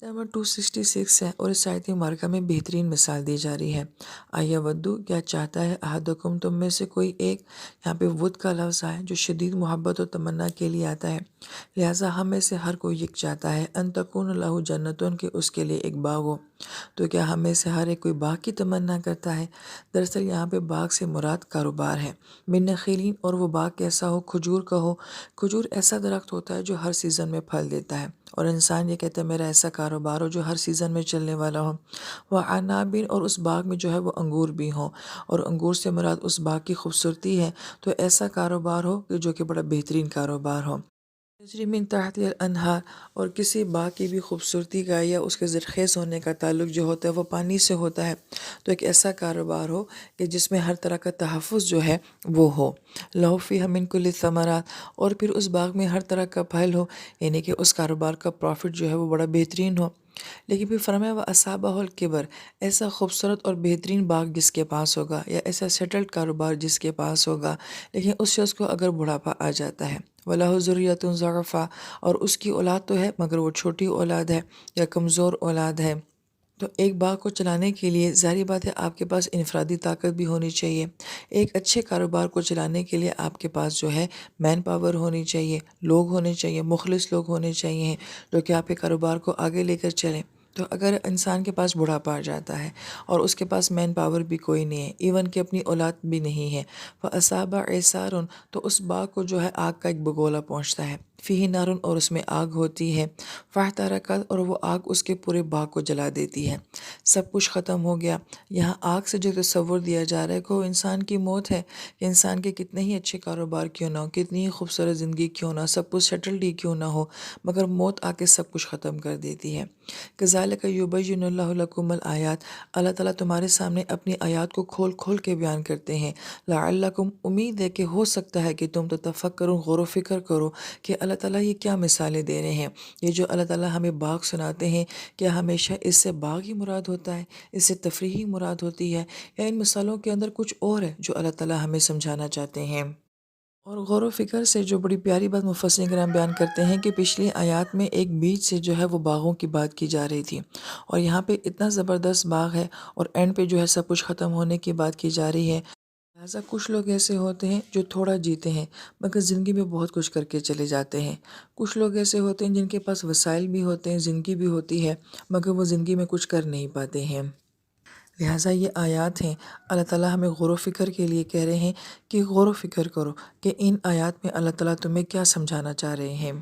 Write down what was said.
Number 266 ہے اور اس آیت مبارکہ میں بہترین مثال دی جا رہی ہے۔ آیا ودو کیا چاہتا ہے احدکم تم میں سے کوئی ایک، یہاں پہ ود کا لفظ ہے جو شدید محبت و تمنا کے لیے آتا ہے، لہٰذا ہم میں سے ہر کوئی ایک چاہتا ہے ان تکون لہ جنتون کہ اس کے لیے ایک باغ ہو۔ تو کیا ہم میں سے ہر ایک کوئی باغ کی تمنا کرتا ہے؟ دراصل یہاں پہ باغ سے مراد کاروبار ہے۔ من نخیلین، اور وہ باغ کیسا ہو؟ کھجور کا ہو۔ کھجور ایسا درخت ہوتا ہے جو ہر سیزن میں پھل دیتا ہے، اور انسان یہ کہتا ہے میرا ایسا کاروبار ہو جو ہر سیزن میں چلنے والا ہو۔ وہ عنابین، اور اس باغ میں جو ہے وہ انگور بھی ہوں، اور انگور سے مراد اس باغ کی خوبصورتی ہے، تو ایسا کاروبار ہو کہ جو کہ بڑا بہترین کاروبار ہو۔ تجری من تحتی الانہار، اور کسی باغ کی بھی خوبصورتی کا یا اس کے زرخیز ہونے کا تعلق جو ہوتا ہے وہ پانی سے ہوتا ہے، تو ایک ایسا کاروبار ہو کہ جس میں ہر طرح کا تحفظ جو ہے وہ ہو۔ لہ فیہا من کل الثمرات، اور پھر اس باغ میں ہر طرح کا پھل ہو، یعنی کہ اس کاروبار کا پروفٹ جو ہے وہ بڑا بہترین ہو۔ لیکن پھر فرمایا وَأَصَابَهُ الْكِبَرُ، ایسا خوبصورت اور بہترین باغ جس کے پاس ہوگا یا ایسا سیٹلڈ کاروبار جس کے پاس ہوگا، لیکن اس شخص کو اگر بڑھاپا آ جاتا ہے، وَلَهُ ذُرِّيَّةٌ ضَعْفَاء، اور اس کی اولاد تو ہے مگر وہ چھوٹی اولاد ہے یا کمزور اولاد ہے، تو ایک باغ کو چلانے کے لیے ظاہری بات ہے آپ کے پاس انفرادی طاقت بھی ہونی چاہیے۔ ایک اچھے کاروبار کو چلانے کے لیے آپ کے پاس جو ہے مین پاور ہونی چاہیے، لوگ ہونے چاہیے، مخلص لوگ ہونے چاہیے جو کہ آپ کے کاروبار کو آگے لے کر چلیں۔ تو اگر انسان کے پاس بڑھاپا آ جاتا ہے اور اس کے پاس مین پاور بھی کوئی نہیں ہے، ایون کہ اپنی اولاد بھی نہیں ہے، فَأَصَابَ عِصَارٌ، تو اس باغ کو جو ہے آگ کا ایک بگولا پہنچتا ہے، فِيهِ نَارٌ، اور اس میں آگ ہوتی ہے، فَاحْتَرَقَتْ، اور وہ آگ اس کے پورے باغ کو جلا دیتی ہے، سب کچھ ختم ہو گیا۔ یہاں آگ سے جو تصور دیا جا رہا ہے کہ وہ انسان کی موت ہے، کہ انسان کے کتنے ہی اچھے کاروبار کیوں نہ ہو، کتنی ہی خوبصورت زندگی کیوں نہ ہو، سب کچھ سیٹلڈ ہی کیوں نہ ہو، مگر موت آ کے سب کچھ ختم کر دیتی ہے۔ کذالک یبین اللہ لکم الآیات، اللہ تعالیٰ تمہارے سامنے اپنی آیات کو کھول کھول کے بیان کرتے ہیں، لعلکم، امید ہے کہ ہو سکتا ہے کہ تم تتفکرون، غور و فکر کرو کہ اللہ تعالیٰ یہ کیا مثالیں دے رہے ہیں۔ یہ جو اللہ تعالیٰ ہمیں باغ سناتے ہیں، کیا ہمیشہ اس سے باغ ہی مراد ہوتا ہے، اس سے تفریح ہی مراد ہوتی ہے، یا ان مثالوں کے اندر کچھ اور ہے جو اللہ تعالیٰ ہمیں سمجھانا چاہتے ہیں؟ اور غور و فکر سے جو بڑی پیاری بات مفسرین کرام بیان کرتے ہیں کہ پچھلی آیات میں ایک بیج سے جو ہے وہ باغوں کی بات کی جا رہی تھی، اور یہاں پہ اتنا زبردست باغ ہے اور اینڈ پہ جو ہے سب کچھ ختم ہونے کی بات کی جا رہی ہے۔ لہٰذا کچھ لوگ ایسے ہوتے ہیں جو تھوڑا جیتے ہیں مگر زندگی میں بہت کچھ کر کے چلے جاتے ہیں، کچھ لوگ ایسے ہوتے ہیں جن کے پاس وسائل بھی ہوتے ہیں، زندگی بھی ہوتی ہے، مگر وہ زندگی میں کچھ کر نہیں پاتے ہیں۔ لہٰذا یہ آیات ہیں، اللہ تعالیٰ ہمیں غور و فکر کے لیے کہہ رہے ہیں کہ غور و فکر کرو کہ ان آیات میں اللہ تعالیٰ تمہیں کیا سمجھانا چاہ رہے ہیں۔